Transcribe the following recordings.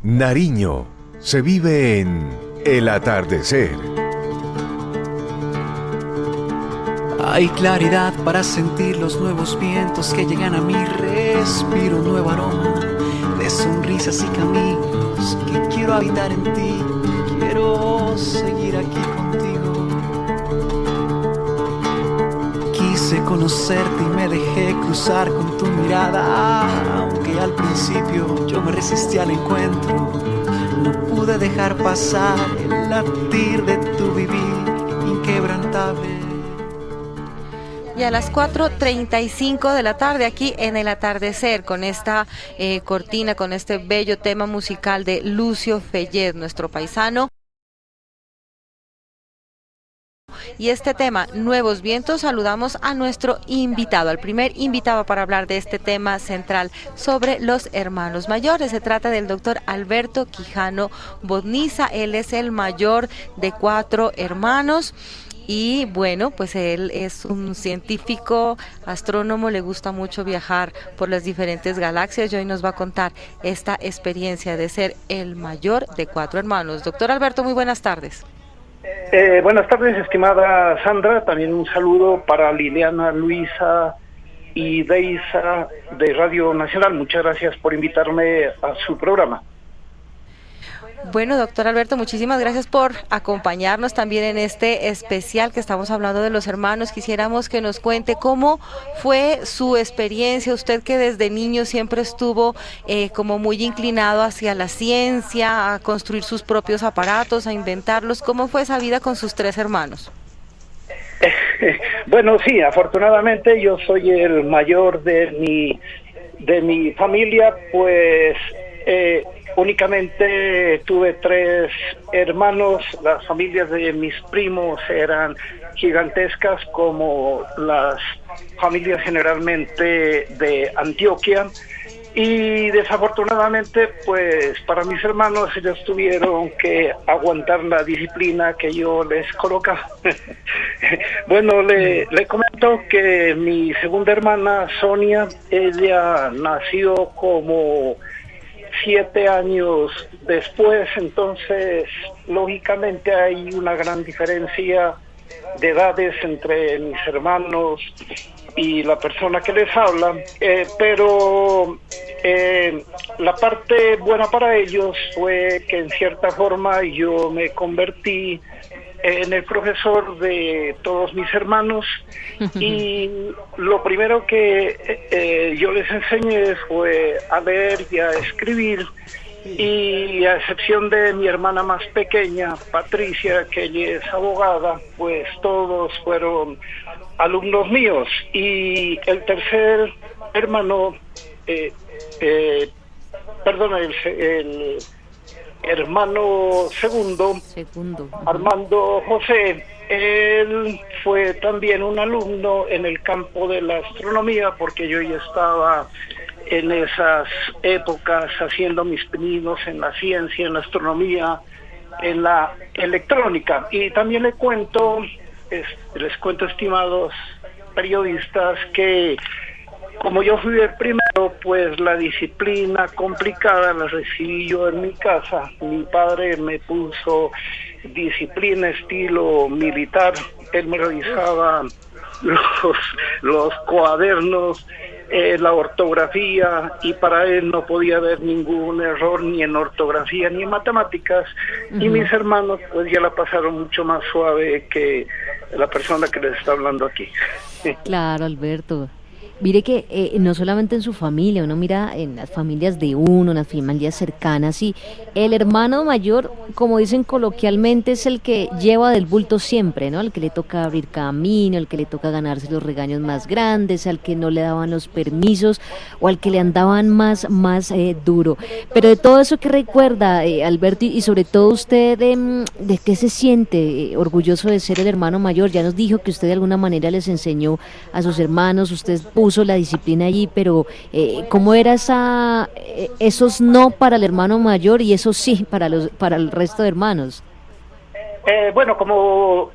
Nariño se vive en El Atardecer. Hay claridad para sentir los nuevos vientos que llegan a mí. Respiro un nuevo aroma de sonrisas y caminos que quiero habitar en ti. Quiero seguir aquí contigo. Quise conocerte y me dejé cruzar con tu mirada. Aunque al principio yo me resistí al encuentro, no pude dejar pasar el latir de tu vivir inquebrantable. Y a las 4:35 de la tarde aquí en El Atardecer, con esta cortina, con este bello tema musical de Lucio Fellez, nuestro paisano. Y este tema, Nuevos Vientos, saludamos a nuestro invitado, al primer invitado para hablar de este tema central sobre los hermanos mayores. Se trata del doctor Alberto Quijano Bodniza. Él es el mayor de 4 hermanos. Y bueno, pues él es un científico, astrónomo, le gusta mucho viajar por las diferentes galaxias y hoy nos va a contar esta experiencia de ser el mayor de 4 hermanos. Doctor Alberto, muy buenas tardes. Buenas tardes, estimada Sandra. También un saludo para Liliana, Luisa y Deisa de Radio Nacional. Muchas gracias por invitarme a su programa. Bueno, doctor Alberto, muchísimas gracias por acompañarnos también en este especial que estamos hablando de los hermanos. Quisiéramos que nos cuente cómo fue su experiencia, usted que desde niño siempre estuvo como muy inclinado hacia la ciencia, a construir sus propios aparatos, a inventarlos. ¿Cómo fue esa vida con sus 3 hermanos? Bueno, sí, afortunadamente yo soy el mayor de mi familia, pues únicamente tuve 3 hermanos. Las familias de mis primos eran gigantescas, como las familias generalmente de Antioquia, y desafortunadamente pues para mis hermanos ellos tuvieron que aguantar la disciplina que yo les colocaba. Bueno, le comento que mi segunda hermana Sonia, ella nació como 7 años después, entonces lógicamente hay una gran diferencia de edades entre mis hermanos y la persona que les habla, pero la parte buena para ellos fue que en cierta forma yo me convertí en el profesor de todos mis hermanos y lo primero que yo les enseñé fue a leer y a escribir, y a excepción de mi hermana más pequeña, Patricia, que ella es abogada, pues todos fueron alumnos míos. Y el tercer hermano, el hermano segundo, Armando José, él fue también un alumno en el campo de la astronomía, porque yo ya estaba en esas épocas haciendo mis pininos en la ciencia, en la astronomía, en la electrónica. Y también les cuento, estimados periodistas, que como yo fui el primero, pues la disciplina complicada la recibí yo en mi casa. Mi padre me puso disciplina estilo militar. Él me revisaba los cuadernos, la ortografía, y para él no podía haber ningún error ni en ortografía ni en matemáticas. Y mis hermanos pues ya la pasaron mucho más suave que la persona que les está hablando aquí. Claro, Alberto. Mire que no solamente en su familia, uno mira en las familias de uno, en las familias cercanas, y el hermano mayor, como dicen coloquialmente, es el que lleva del bulto siempre, ¿no? El que le toca abrir camino, el que le toca ganarse los regaños más grandes, al que no le daban los permisos o al que le andaban más duro. Pero de todo eso que recuerda, Alberto, y sobre todo usted, ¿de qué se siente orgulloso de ser el hermano mayor? Ya nos dijo que usted de alguna manera les enseñó a sus hermanos, usted puso la disciplina allí, pero ¿cómo era esos no para el hermano mayor y esos sí para el resto de hermanos? Bueno, como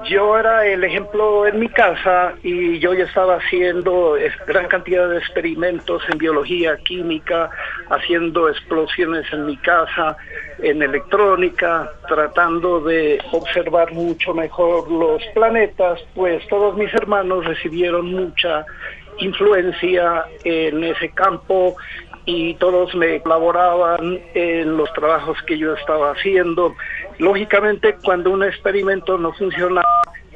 yo era el ejemplo en mi casa y yo ya estaba haciendo gran cantidad de experimentos en biología, química, haciendo explosiones en mi casa, en electrónica, tratando de observar mucho mejor los planetas, pues todos mis hermanos recibieron mucha influencia en ese campo y todos me colaboraban en los trabajos que yo estaba haciendo. Lógicamente, cuando un experimento no funcionaba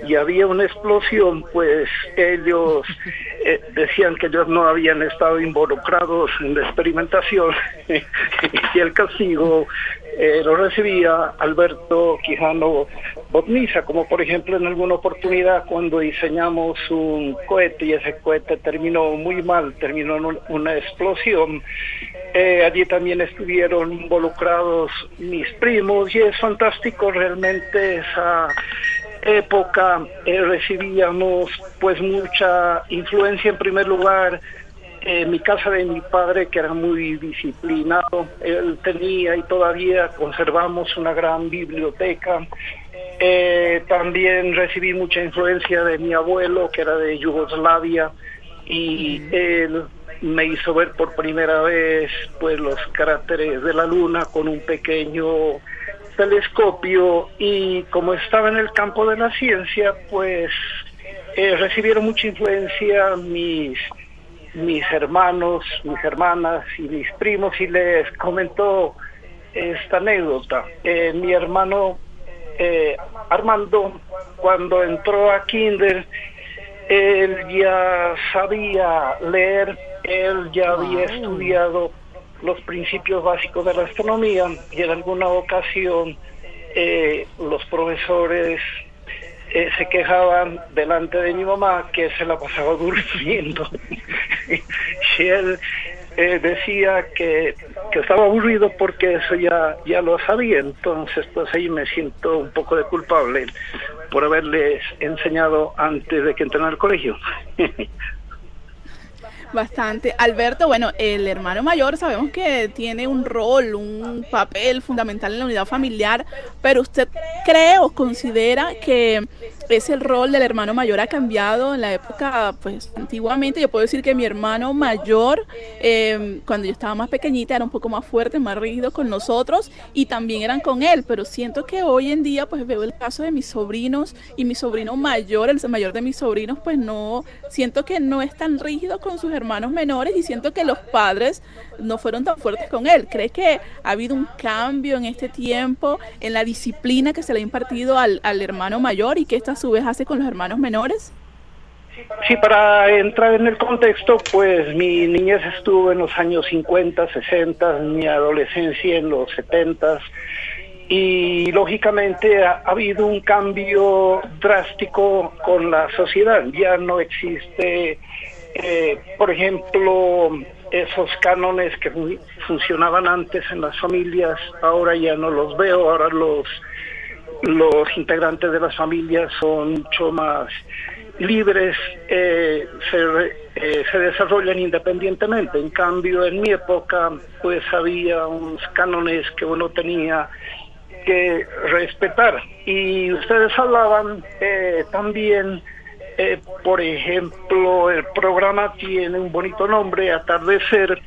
y había una explosión, pues ellos decían que ellos no habían estado involucrados en la experimentación y el castigo lo recibía Alberto Quijano Botniza, como por ejemplo en alguna oportunidad cuando diseñamos un cohete y ese cohete terminó muy mal, terminó en una explosión. Allí también estuvieron involucrados mis primos y es fantástico realmente esa época. Recibíamos pues mucha influencia en primer lugar en mi casa de mi padre, que era muy disciplinado. Él tenía y todavía conservamos una gran biblioteca. También recibí mucha influencia de mi abuelo, que era de Yugoslavia, y él me hizo ver por primera vez pues los cráteres de la luna con un pequeño telescopio, y como estaba en el campo de la ciencia, pues recibieron mucha influencia mis hermanos, mis hermanas y mis primos, y les comentó esta anécdota. Mi hermano Armando, cuando entró a kinder, él ya sabía leer, él ya había estudiado los principios básicos de la astronomía, y en alguna ocasión los profesores se quejaban delante de mi mamá que se la pasaba durmiendo y él decía que estaba aburrido porque eso ya lo sabía. Entonces pues ahí me siento un poco de culpable por haberles enseñado antes de que entraran al colegio. Bastante. Alberto, bueno, el hermano mayor sabemos que tiene un rol, un papel fundamental en la unidad familiar, pero ¿usted cree o considera que ese rol del hermano mayor ha cambiado en la época? Pues antiguamente yo puedo decir que mi hermano mayor, cuando yo estaba más pequeñita, era un poco más fuerte, más rígido con nosotros, y también eran con él, pero siento que hoy en día pues veo el caso de mis sobrinos, y mi sobrino mayor, el mayor de mis sobrinos, pues no, siento que no es tan rígido con sus hermanos menores, y siento que los padres no fueron tan fuertes con él. ¿Crees que ha habido un cambio en este tiempo en la disciplina que se le ha impartido al hermano mayor, y que esto a su vez hace con los hermanos menores? Sí, para entrar en el contexto, pues mi niñez estuvo en los años 50, 60, mi adolescencia en los 70, y lógicamente ha habido un cambio drástico con la sociedad. Ya no existe por ejemplo, esos cánones que funcionaban antes en las familias, ahora ya no los veo. Ahora los integrantes de las familias son mucho más libres, se desarrollan independientemente. En cambio, en mi época, pues había unos cánones que uno tenía que respetar. Y ustedes hablaban también, por ejemplo, el programa tiene un bonito nombre, Atardecer.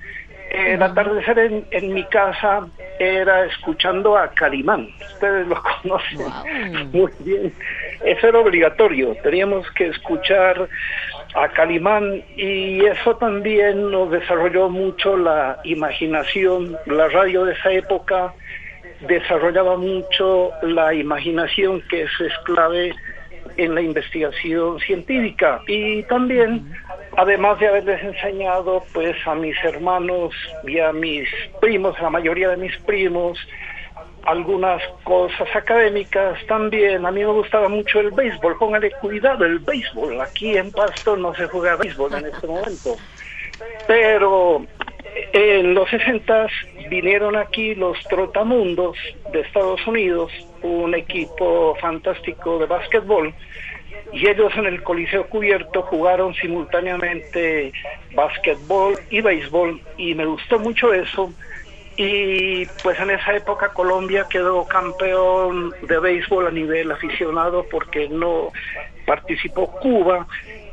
El atardecer en mi casa era escuchando a Calimán. Ustedes lo conocen muy bien. Eso era obligatorio. Teníamos que escuchar a Calimán, y eso también nos desarrolló mucho la imaginación. La radio de esa época desarrollaba mucho la imaginación, que eso es clave en la investigación científica. Y también, además de haberles enseñado pues a mis hermanos y a mis primos, a la mayoría de mis primos, algunas cosas académicas, también a mí me gustaba mucho el béisbol. Póngale cuidado, el béisbol. Aquí en Pasto no se juega béisbol en este momento. Pero en los 60 vinieron aquí los Trotamundos de Estados Unidos, un equipo fantástico de básquetbol, y ellos en el Coliseo Cubierto jugaron simultáneamente básquetbol y béisbol, y me gustó mucho eso. Y pues en esa época Colombia quedó campeón de béisbol a nivel aficionado, porque no participó Cuba,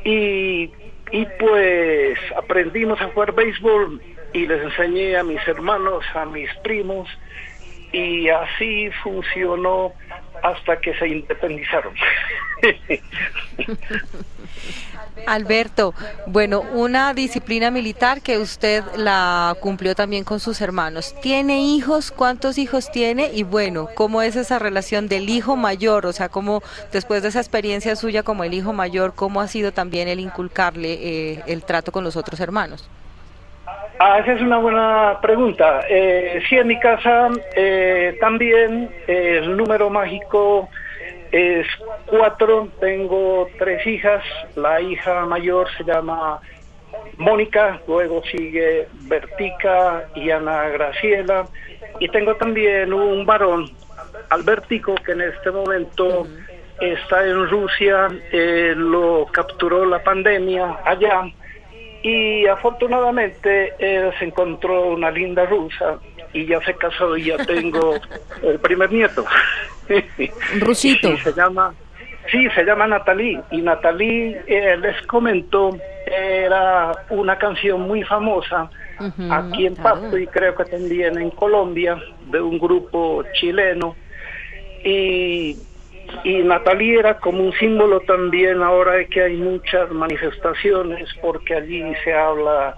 y pues aprendimos a jugar béisbol y les enseñé a mis hermanos, a mis primos, y así funcionó hasta que se independizaron. Alberto, bueno, una disciplina militar que usted la cumplió también con sus hermanos. ¿Tiene hijos? ¿Cuántos hijos tiene? Y bueno, ¿cómo es esa relación del hijo mayor? O sea, ¿cómo después de esa experiencia suya como el hijo mayor, cómo ha sido también el inculcarle el trato con los otros hermanos? Esa es una buena pregunta. Sí, en mi casa también el número mágico es 4. Tengo 3 hijas. La hija mayor se llama Mónica, luego sigue Bertica y Ana Graciela. Y tengo también un varón, Albertico, que en este momento está en Rusia. Lo capturó la pandemia allá. Y afortunadamente se encontró una linda rusa y ya se casó y ya tengo el primer nieto. Un rusito. Y se llama Natalie. Y Natalie, les comento, era una canción muy famosa aquí en Pasto y creo que también en Colombia, de un grupo chileno. Y Natalie era como un símbolo también ahora de que hay muchas manifestaciones, porque allí se habla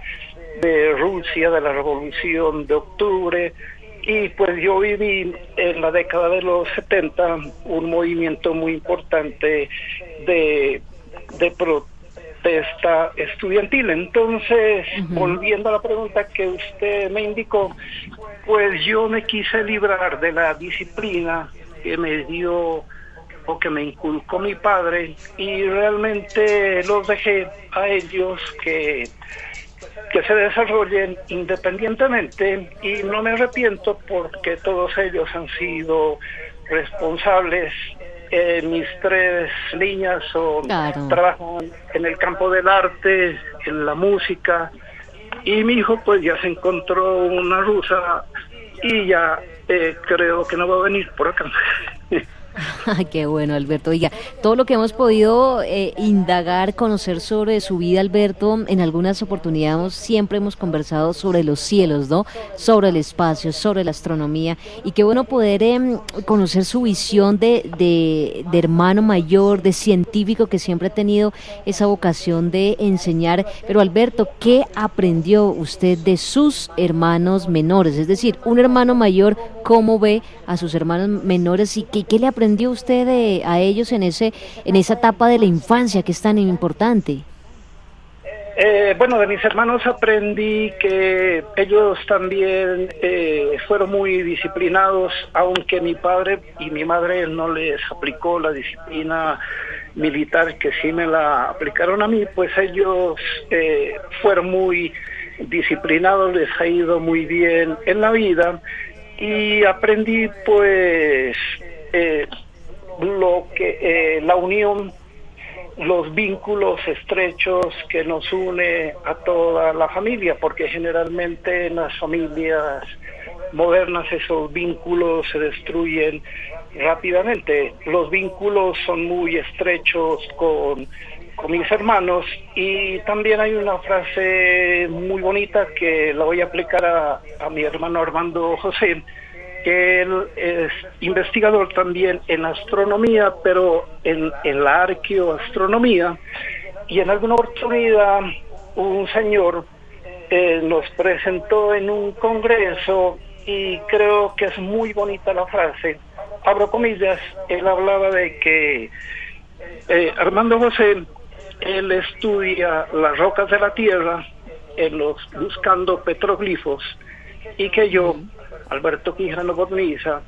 de Rusia, de la Revolución de Octubre, y pues yo viví en la década de los 70 un movimiento muy importante de protesta estudiantil. Entonces, volviendo a la pregunta que usted me indicó, pues yo me quise librar de la disciplina que me dio o que me inculcó mi padre, y realmente los dejé a ellos que se desarrollen independientemente, y no me arrepiento porque todos ellos han sido responsables. Mis 3 niñas trabajan en el campo del arte, en la música, y mi hijo pues ya se encontró una rusa y ya creo que no va a venir por acá. Ay, qué bueno, Alberto. Oiga, todo lo que hemos podido indagar, conocer sobre su vida, Alberto, en algunas oportunidades siempre hemos conversado sobre los cielos, ¿no? Sobre el espacio, sobre la astronomía, y qué bueno poder conocer su visión de hermano mayor, de científico, que siempre ha tenido esa vocación de enseñar. Pero Alberto, ¿qué aprendió usted de sus hermanos menores? Es decir, un hermano mayor, ¿cómo ve a sus hermanos menores y qué le aprendió usted a ellos en esa etapa de la infancia que es tan importante? Bueno, de mis hermanos aprendí que ellos también fueron muy disciplinados, aunque mi padre y mi madre no les aplicó la disciplina militar que sí me la aplicaron a mí, pues ellos fueron muy disciplinados, les ha ido muy bien en la vida, y aprendí pues la unión, los vínculos estrechos que nos une a toda la familia, porque generalmente en las familias modernas esos vínculos se destruyen rápidamente. Los vínculos son muy estrechos con mis hermanos, y también hay una frase muy bonita que la voy a aplicar a mi hermano Armando José, que él es investigador también en astronomía, pero en la arqueoastronomía, y en alguna oportunidad un señor nos presentó en un congreso, y creo que es muy bonita la frase, abro comillas. Él hablaba de que Armando José, él estudia las rocas de la tierra buscando petroglifos, y que yo, Alberto Quijano Borniza,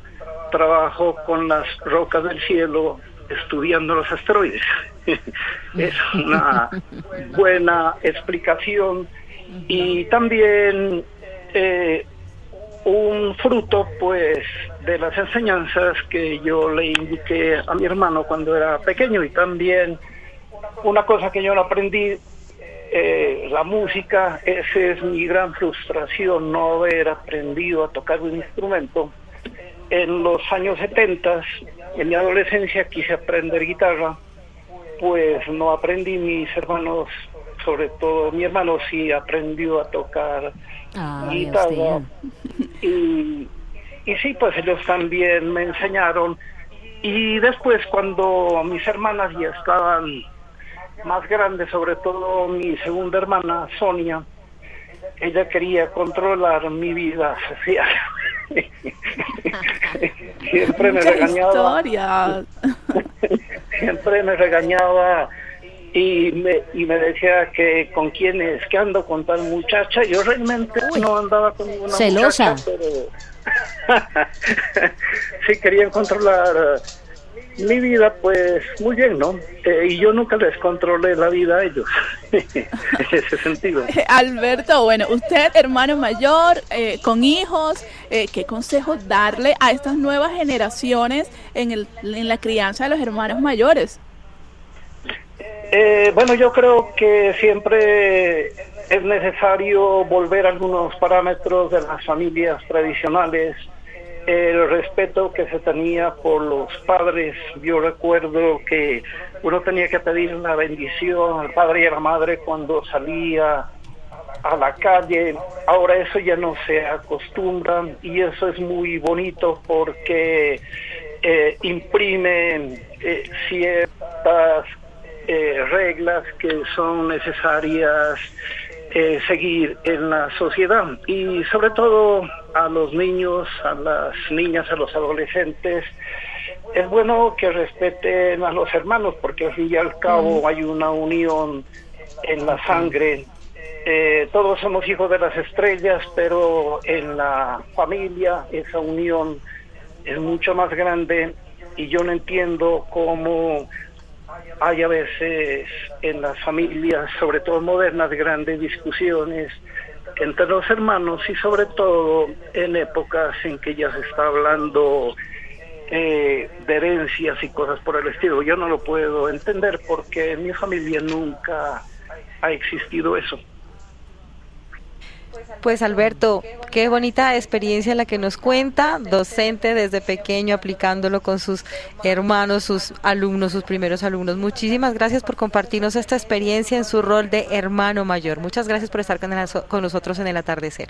trabajo con las rocas del cielo estudiando los asteroides. Es una buena explicación, y también un fruto pues de las enseñanzas que yo le indiqué a mi hermano cuando era pequeño. Y también una cosa que yo no aprendí, la música. Esa es mi gran frustración, no haber aprendido a tocar un instrumento. En los años 70, en mi adolescencia, quise aprender guitarra, pues no aprendí. Mis hermanos sobre todo mi hermano sí aprendió a tocar guitarra y sí, pues ellos también me enseñaron. Y después, cuando mis hermanas ya estaban más grandes, sobre todo mi segunda hermana Sonia, ella quería controlar mi vida social. Siempre me regañaba. Siempre me regañaba y me decía que con quién es que ando con tal muchacha. Yo realmente no andaba con ninguna celosa. muchacha, pero sí querían controlar mi vida, pues muy bien, ¿no? Y yo nunca les controlé la vida a ellos, en ese sentido. Alberto, bueno, usted, hermano mayor, con hijos, ¿qué consejo darle a estas nuevas generaciones en la crianza de los hermanos mayores? Bueno, yo creo que siempre es necesario volver a algunos parámetros de las familias tradicionales. El respeto que se tenía por los padres. Yo recuerdo que uno tenía que pedir la bendición al padre y a la madre cuando salía a la calle. Ahora eso ya no se acostumbra y eso es muy bonito porque imprime ciertas reglas que son necesarias seguir en la sociedad, y sobre todo a los niños, a las niñas, a los adolescentes. Es bueno que respeten a los hermanos porque al fin y al cabo hay una unión en la sangre. Todos somos hijos de las estrellas, pero en la familia esa unión es mucho más grande, y yo no entiendo cómo hay a veces en las familias, sobre todo modernas, grandes discusiones entre los hermanos, y sobre todo en épocas en que ya se está hablando de herencias y cosas por el estilo. Yo no lo puedo entender porque en mi familia nunca ha existido eso. Pues Alberto, qué bonita experiencia la que nos cuenta, docente desde pequeño, aplicándolo con sus hermanos, sus alumnos, sus primeros alumnos. Muchísimas gracias por compartirnos esta experiencia en su rol de hermano mayor. Muchas gracias por estar con nosotros en el atardecer.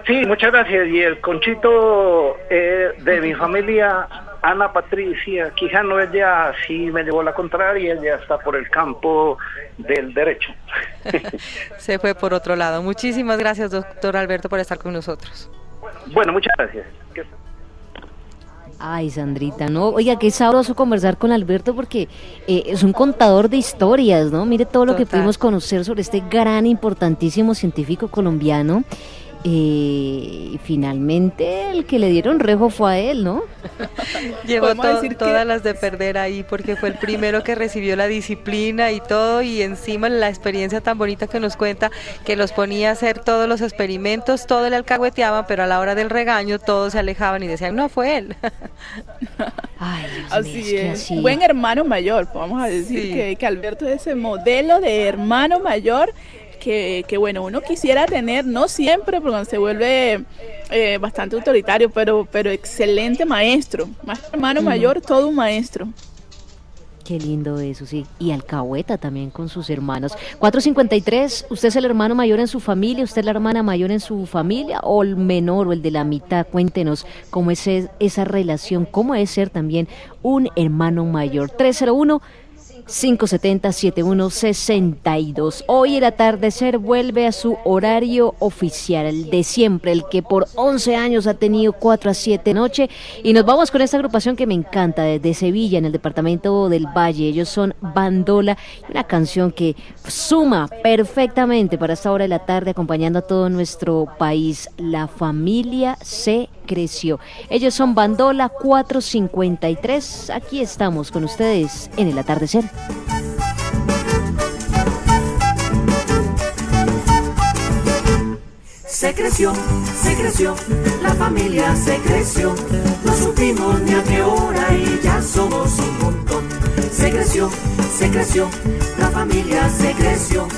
Sí, muchas gracias. Y el Conchito de mi familia, Ana Patricia Quijano, ella sí me llevó la contraria, ella está por el campo del derecho. Se fue por otro lado. Muchísimas gracias, doctor Alberto, por estar con nosotros. Bueno, muchas gracias. Ay, Sandrita, no, oiga, qué sabroso conversar con Alberto porque es un contador de historias, ¿no? Mire todo lo que pudimos conocer sobre este gran, importantísimo científico colombiano. Finalmente el que le dieron rejo fue a él, ¿no? Llevó todas las de perder ahí porque fue el primero que recibió la disciplina y todo, y encima la experiencia tan bonita que nos cuenta, que los ponía a hacer todos los experimentos, todo le alcahueteaban, pero a la hora del regaño todos se alejaban y decían, no, fue él. Ay, Dios así mío, es. así. Buen hermano mayor, vamos a decir que Alberto es ese modelo de hermano mayor que bueno, uno quisiera tener, no siempre, porque se vuelve bastante autoritario, pero excelente maestro, más que hermano mayor, todo un maestro. Qué lindo eso, sí. Y alcahueta también con sus hermanos. 453, ¿usted es el hermano mayor en su familia? ¿Usted es la hermana mayor en su familia? ¿O el menor o el de la mitad? Cuéntenos cómo es esa relación, cómo es ser también un hermano mayor. 301-570-7162. Hoy el atardecer vuelve a su horario oficial, el de siempre, el que por 11 años ha tenido 4 a 7 de noche. Y nos vamos con esta agrupación que me encanta, desde Sevilla, en el departamento del Valle. Ellos son Bandola, una canción que suma perfectamente para esta hora de la tarde, acompañando a todo nuestro país. La familia se creció. Ellos son Bandola, 453. Aquí estamos con ustedes en el atardecer. Se creció, la familia se creció. No supimos ni a qué hora y ya somos un montón. Se creció, la familia se creció.